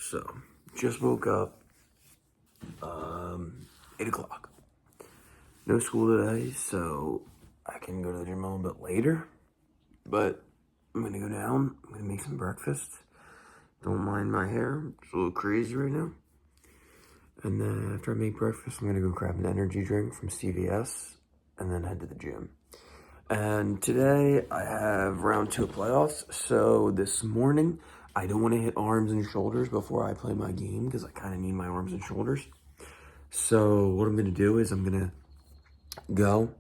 So, just woke up, 8 o'clock. No school today, so I can go to the gym a little bit later. But I'm gonna go down, I'm gonna make some breakfast. Don't mind my hair, it's a little crazy right now. And then after I make breakfast, I'm gonna go grab an energy drink from CVS and then head to the gym. And today I have round 2 of playoffs. So this morning, I don't want to hit arms and shoulders before I play my game because I kind of need my arms and shoulders. So what I'm going to do is I'm going to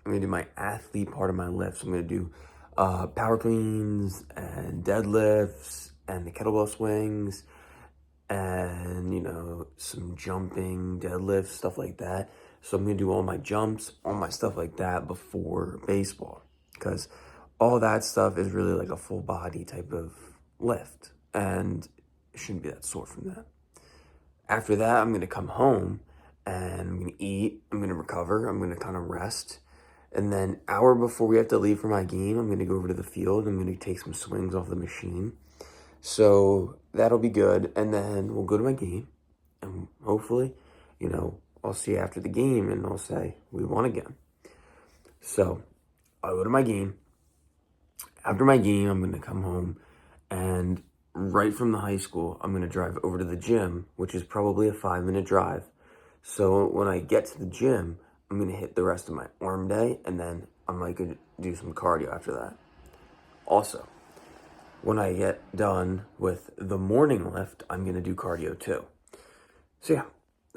do my athlete part of my lifts. I'm going to do power cleans and deadlifts and the kettlebell swings and, some jumping, deadlifts, stuff like that. So I'm going to do all my jumps, all my stuff like that before baseball because all that stuff is really like a full body type of lift and it shouldn't be that sore from that. After that, I'm going to come home and I'm going to eat, I'm going to recover, I'm going to kind of rest. And then hour before we have to leave for my game, I'm going to go over to the field. I'm going to take some swings off the machine. So that'll be good. And then we'll go to my game and hopefully, I'll see you after the game and I'll say, we won again. So I'll go to my game. After my game, I'm going to come home and right from the high school, I'm going to drive over to the gym, which is probably a 5-minute drive. So when I get to the gym, I'm going to hit the rest of my arm day and then I'm going to do some cardio after that. Also, when I get done with the morning lift, I'm going to do cardio too. So yeah,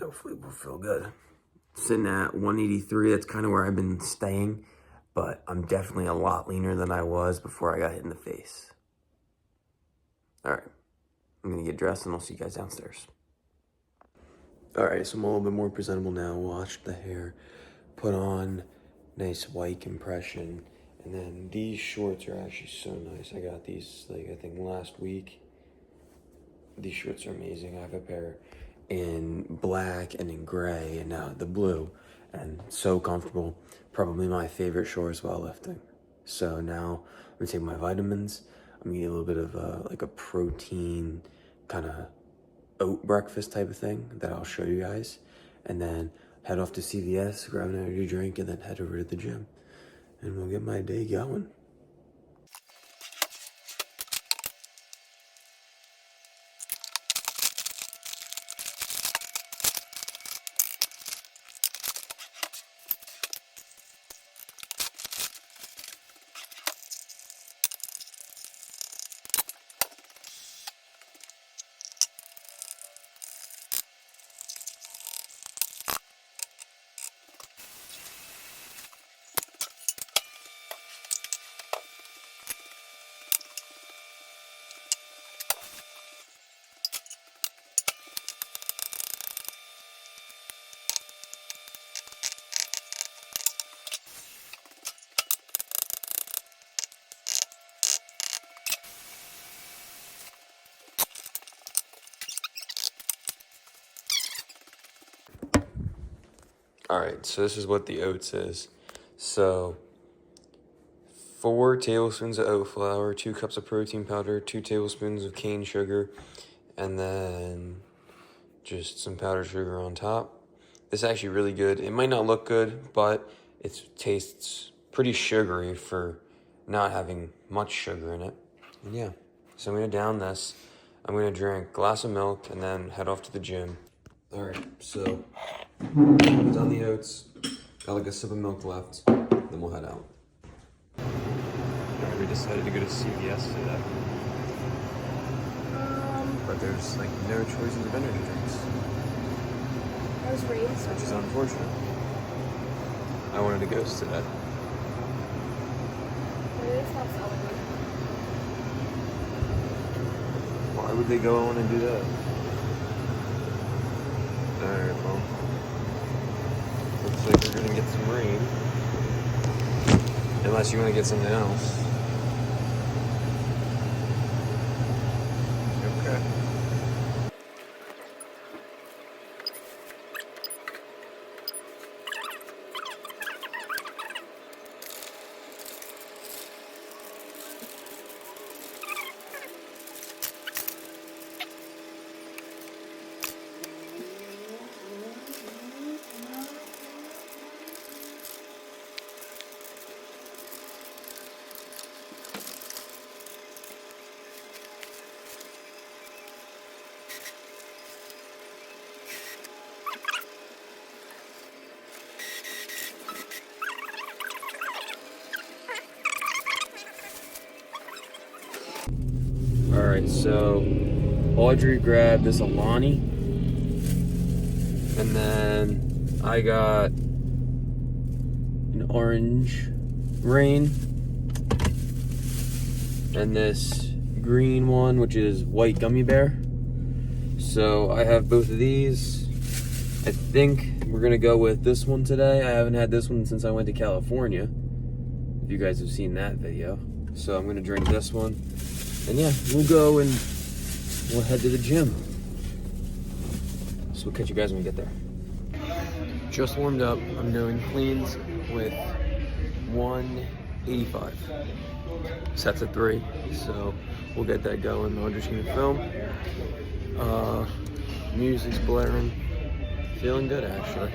hopefully we'll feel good. Sitting at 183, that's kind of where I've been staying, but I'm definitely a lot leaner than I was before I got hit in the face. All right, I'm going to get dressed and I'll see you guys downstairs. All right, so I'm a little bit more presentable now. Washed the hair, put on nice white compression, and then these shorts are actually so nice. I got these, I think last week. These shorts are amazing. I have a pair in black and in gray and now the blue, and so comfortable. Probably my favorite shorts while lifting. So now I'm gonna take my vitamins. I'm gonna eat a little bit of a protein kind of oat breakfast type of thing that I'll show you guys, and then head off to CVS, grab an energy drink, and then head over to the gym, and we'll get my day going. All right, so this is what the oats is. So 4 tablespoons of oat flour, 2 cups of protein powder, 2 tablespoons of cane sugar, and then just some powdered sugar on top. This is actually really good. It might not look good, but it tastes pretty sugary for not having much sugar in it. And yeah, so I'm gonna down this. I'm gonna drink a glass of milk and then head off to the gym. All right, so put down the oats, got like a sip of milk left, then we'll head out. Alright, we decided to go to CVS today. But there's like no choices of energy drinks. I was raised. Which is unfortunate. I wanted a Ghost today. Maybe they stopped selling them. Why would they go on and do that? Alright, well. Looks like we're gonna get some rain. Unless you want to get something else. Okay. Alright, so Audrey grabbed this Alani, and then I got an orange rain, and this green one, which is white gummy bear. So I have both of these. I think we're gonna go with this one today. I haven't had this one since I went to California, if you guys have seen that video. So I'm gonna drink this one, and yeah, we'll go and we'll head to the gym. So we'll catch you guys when we get there. Just warmed up. I'm doing cleans with 185 sets of 3. So we'll get that going. Audrey's gonna film. Music's blaring. Feeling good, actually.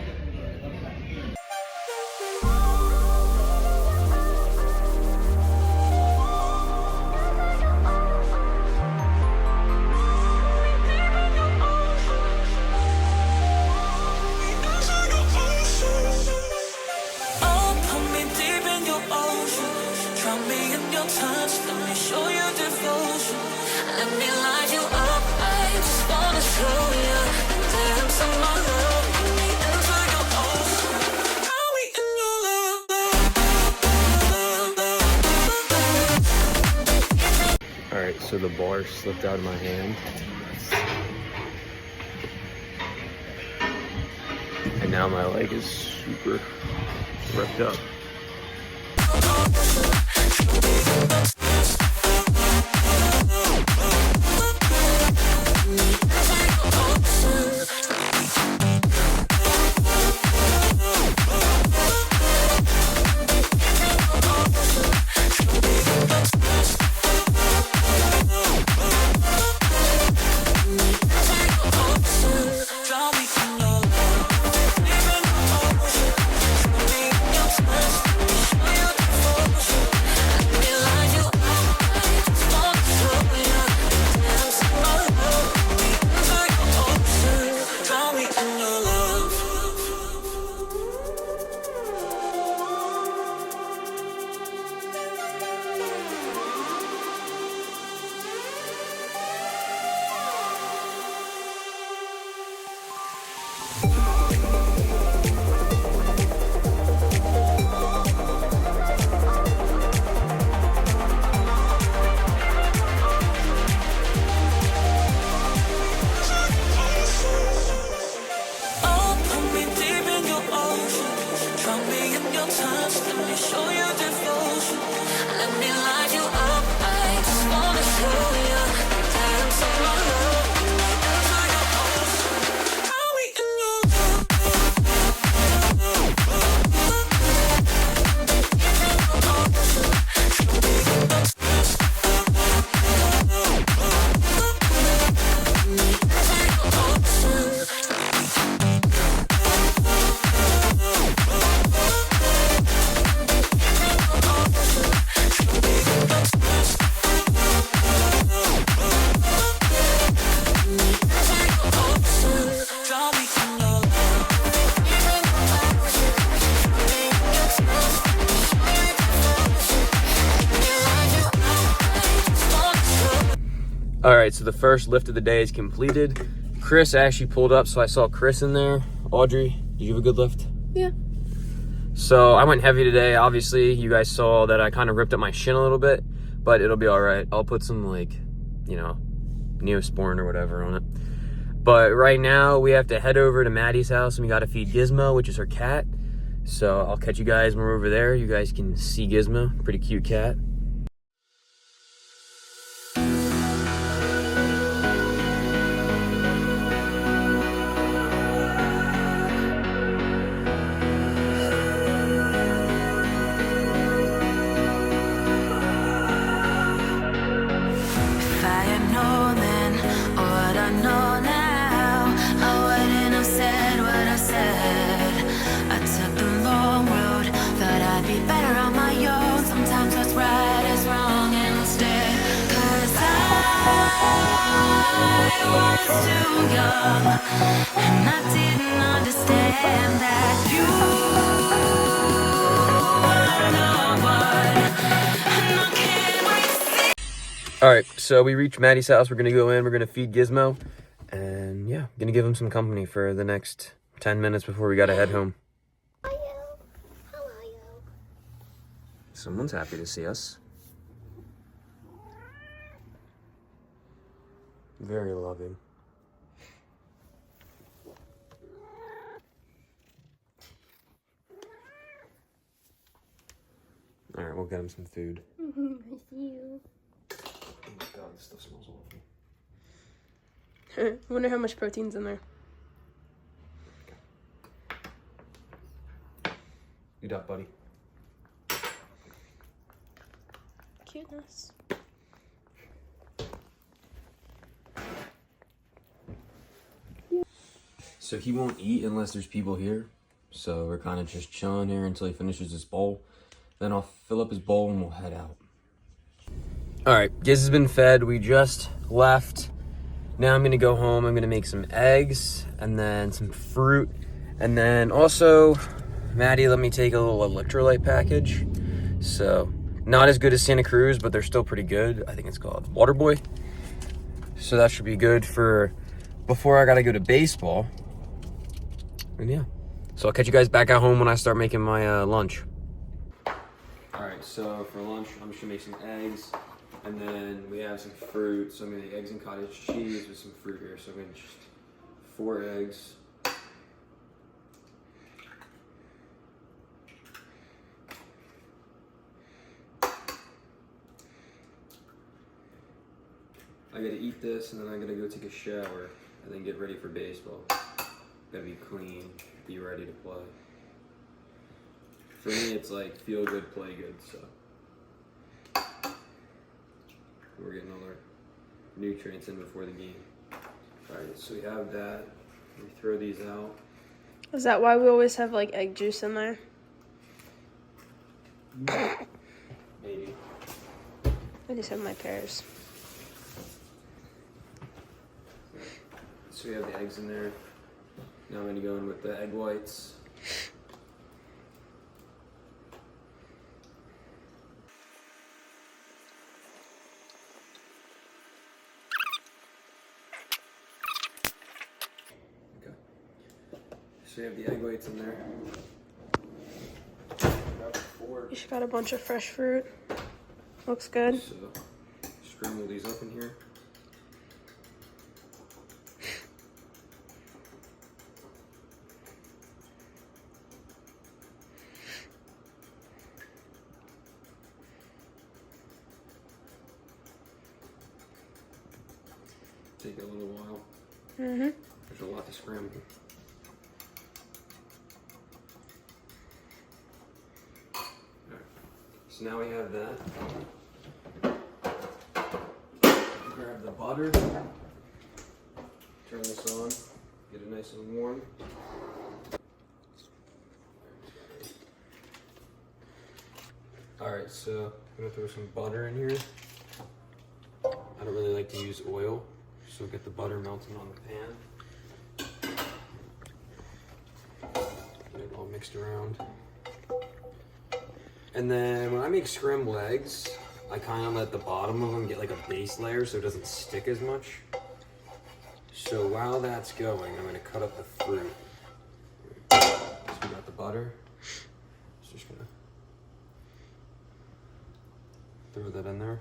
Alright, so the bar slipped out of my hand. And now my leg is super ripped up. All right, so the first lift of the day is completed. Chris actually pulled up, so I saw Chris in there. Audrey, did you have a good lift? Yeah. So I went heavy today. Obviously, you guys saw that I kind of ripped up my shin a little bit, but it'll be all right. I'll put some, like, you know, Neosporin or whatever on it. But right now, we have to head over to Maddie's house, and we got to feed Gizmo, which is her cat. So I'll catch you guys when we're over there. You guys can see Gizmo, pretty cute cat. Too young, and I didn't understand that you were the one, and I can't wait to see. All right, so we reached Maddie's house. We're gonna go in. We're gonna feed Gizmo, and yeah, gonna give him some company for the next 10 minutes before we gotta head home. Hello. Hello. Someone's happy to see us. Very loving. All right, we'll get him some food. I see you. Oh my god, this stuff smells awful. Wonder how much protein's in there. Eat up, buddy. Cuteness. So he won't eat unless there's people here. So we're kind of just chilling here until he finishes his bowl. Then I'll fill up his bowl and we'll head out. All right, Giz has been fed. We just left. Now I'm gonna go home. I'm gonna make some eggs and then some fruit. And then also, Maddie let me take a little electrolyte package. So not as good as Santa Cruz, but they're still pretty good. I think it's called Water Boy. So that should be good for before I gotta go to baseball. And yeah, so I'll catch you guys back at home when I start making my lunch. All right, so for lunch, I'm just gonna make some eggs, and then we have some fruit. So I'm gonna make eggs and cottage cheese with some fruit here. So I'm gonna just 4 eggs. I gotta eat this, and then I gotta go take a shower, and then get ready for baseball. Gotta be clean, be ready to play. For me, it's like feel good, play good, so. We're getting all our nutrients in before the game. Alright, so we have that. We throw these out. Is that why we always have like egg juice in there? Maybe. I just have my pears. So we have the eggs in there. Now I'm gonna go in with the egg whites. Okay. So we have the egg whites in there. You should got a bunch of fresh fruit. Looks good. So scramble these up in here. Take a little while. Mm-hmm. There's a lot to scramble. Alright. So now we have that. Grab the butter. Turn this on. Get it nice and warm. Alright, so I'm gonna throw some butter in here. I don't really like to use oil. So get the butter melting on the pan. Get it all mixed around. And then when I make scrambled eggs, I kind of let the bottom of them get like a base layer so it doesn't stick as much. So while that's going, I'm gonna cut up the fruit. So we got the butter. So just gonna throw that in there.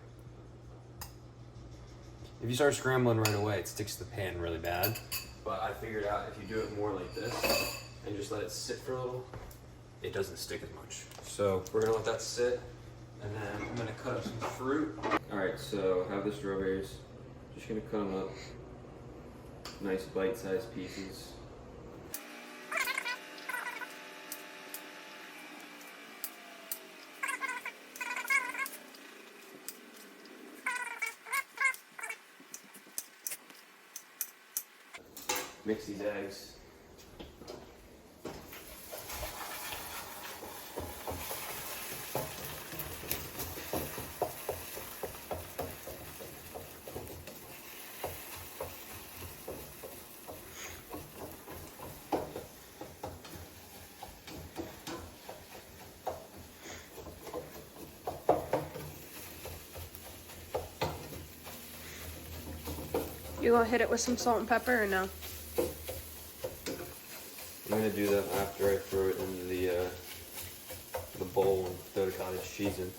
If you start scrambling right away, it sticks to the pan really bad. But I figured out if you do it more like this and just let it sit for a little, it doesn't stick as much. So we're gonna let that sit, and then I'm gonna cut up some fruit. All right, so I have the strawberries. Just gonna cut them up, nice bite-sized pieces. Mix these eggs. You gonna hit it with some salt and pepper or no? I'm gonna do that after I throw it into the bowl and throw the cottage cheese in.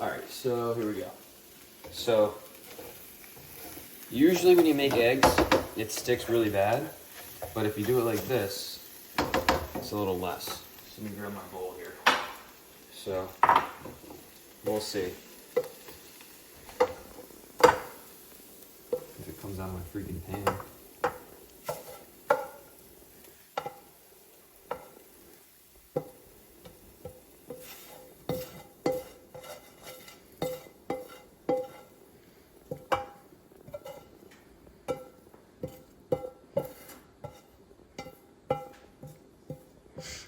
Alright, so here we go. So, usually when you make eggs, it sticks really bad. But if you do it like this, it's a little less. So let me grab my bowl here. So, we'll see. If it comes out of my freaking pan.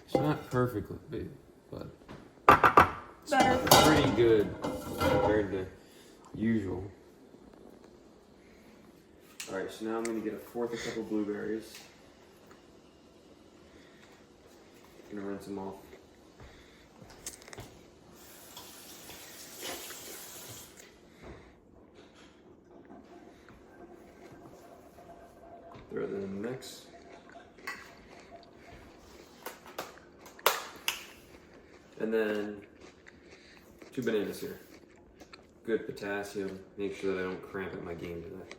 It's not perfectly big, but it's Better. pretty good compared to usual. Alright, so now I'm going to get a fourth a cup of blueberries. I'm going to rinse them off. Throw them in the mix. And then 2 bananas here. Good potassium. Make sure that I don't cramp at my game today.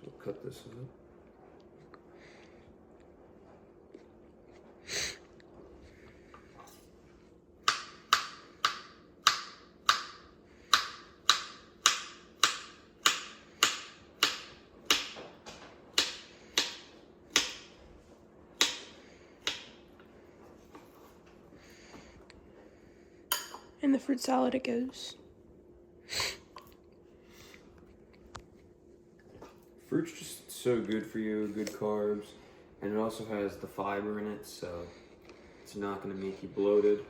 So cut this up. In the fruit salad it goes. Fruit's just so good for you, good carbs, and it also has the fiber in it, so it's not going to make you bloated.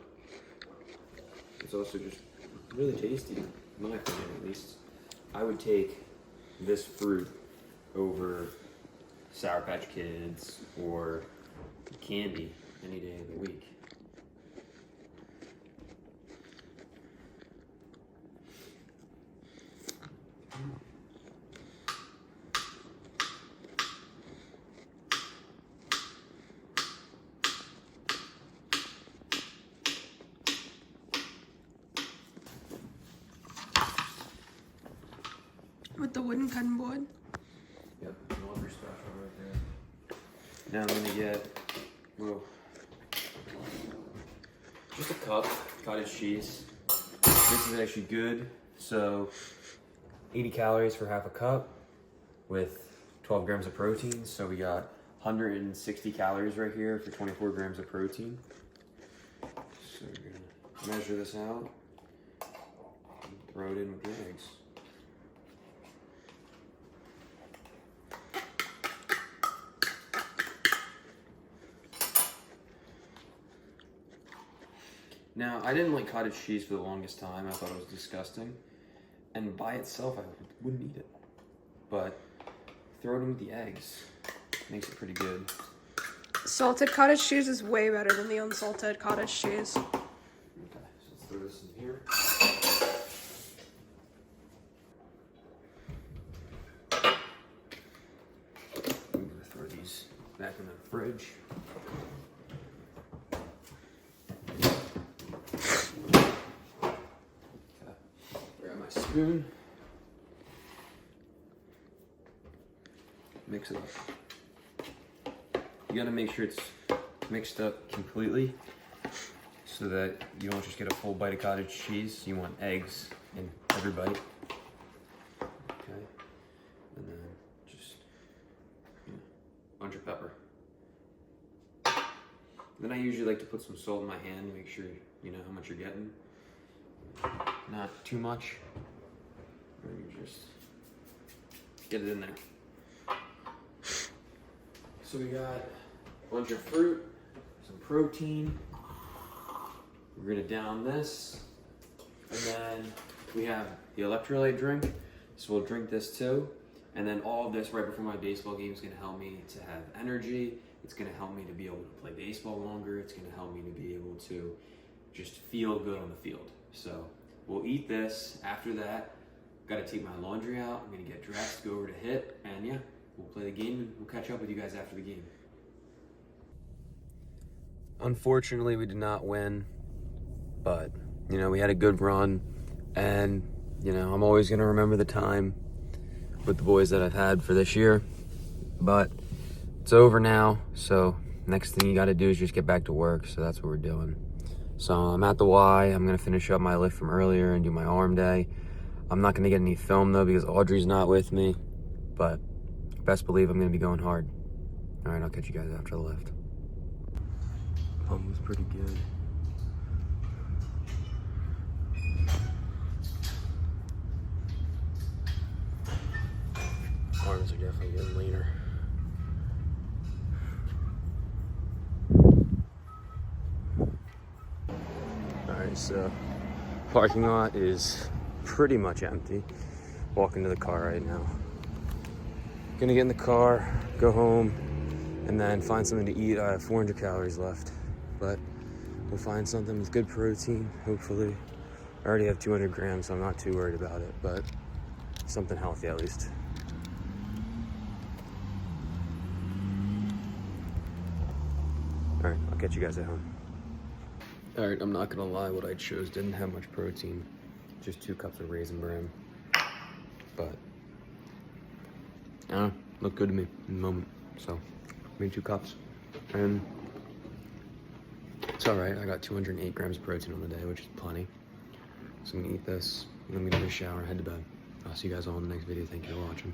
It's also just really tasty, in my opinion at least. I would take this fruit over Sour Patch Kids or candy any day of the week. With the wooden cutting board. Yep, water special right there. Now I'm gonna get, well, just a cup cottage cheese. This is actually good. So 80 calories for half a cup with 12 grams of protein. So we got 160 calories right here for 24 grams of protein. So we're gonna measure this out and throw it in with the eggs. Now, I didn't like cottage cheese for the longest time. I thought it was disgusting. And by itself, I wouldn't eat it. But throw it in with the eggs. Makes it pretty good. Salted cottage cheese is way better than the unsalted cottage cheese. Okay, so let's throw this in here. I'm gonna throw these back in the fridge. Spoon. Mix it up. You gotta make sure it's mixed up completely so that you don't just get a full bite of cottage cheese. You want eggs in every bite. Okay. And then just a bunch of pepper. Then I usually like to put some salt in my hand to make sure you know how much you're getting. Not too much. And you just get it in there. So we got a bunch of fruit, some protein. We're gonna down this. And then we have the electrolyte drink. So we'll drink this too. And then all of this right before my baseball game is gonna help me to have energy. It's gonna help me to be able to play baseball longer. It's gonna help me to be able to just feel good on the field. So we'll eat this. After that, gotta take my laundry out. I'm gonna get dressed, go over to HIT, and yeah, we'll play the game and we'll catch up with you guys after the game. Unfortunately, we did not win, but you know, we had a good run, and you know, I'm always gonna remember the time with the boys that I've had for this year, but it's over now. So next thing you gotta do is just get back to work. So that's what we're doing. So I'm at the Y. I'm gonna finish up my lift from earlier and do my arm day. I'm not gonna get any film though because Audrey's not with me, but best believe I'm gonna be going hard. All right, I'll catch you guys after the lift. Pump was pretty good. Arms are definitely getting leaner. Alright, so parking lot is pretty much empty. Walking to the car right now. Gonna get in the car, go home, and then find something to eat. I have 400 calories left, but we'll find something with good protein, hopefully. I already have 200 grams, so I'm not too worried about it, but something healthy at least. All right, I'll catch you guys at home. All right, I'm not gonna lie, what I chose didn't have much protein, just 2 cups of Raisin Bran, but I don't know, looked good to me in the moment, so I made 2 cups, and it's all right. I got 208 grams of protein on the day, which is plenty, so I'm gonna eat this, and I'm gonna get a shower and head to bed. I'll see you guys all in the next video. Thank you for watching.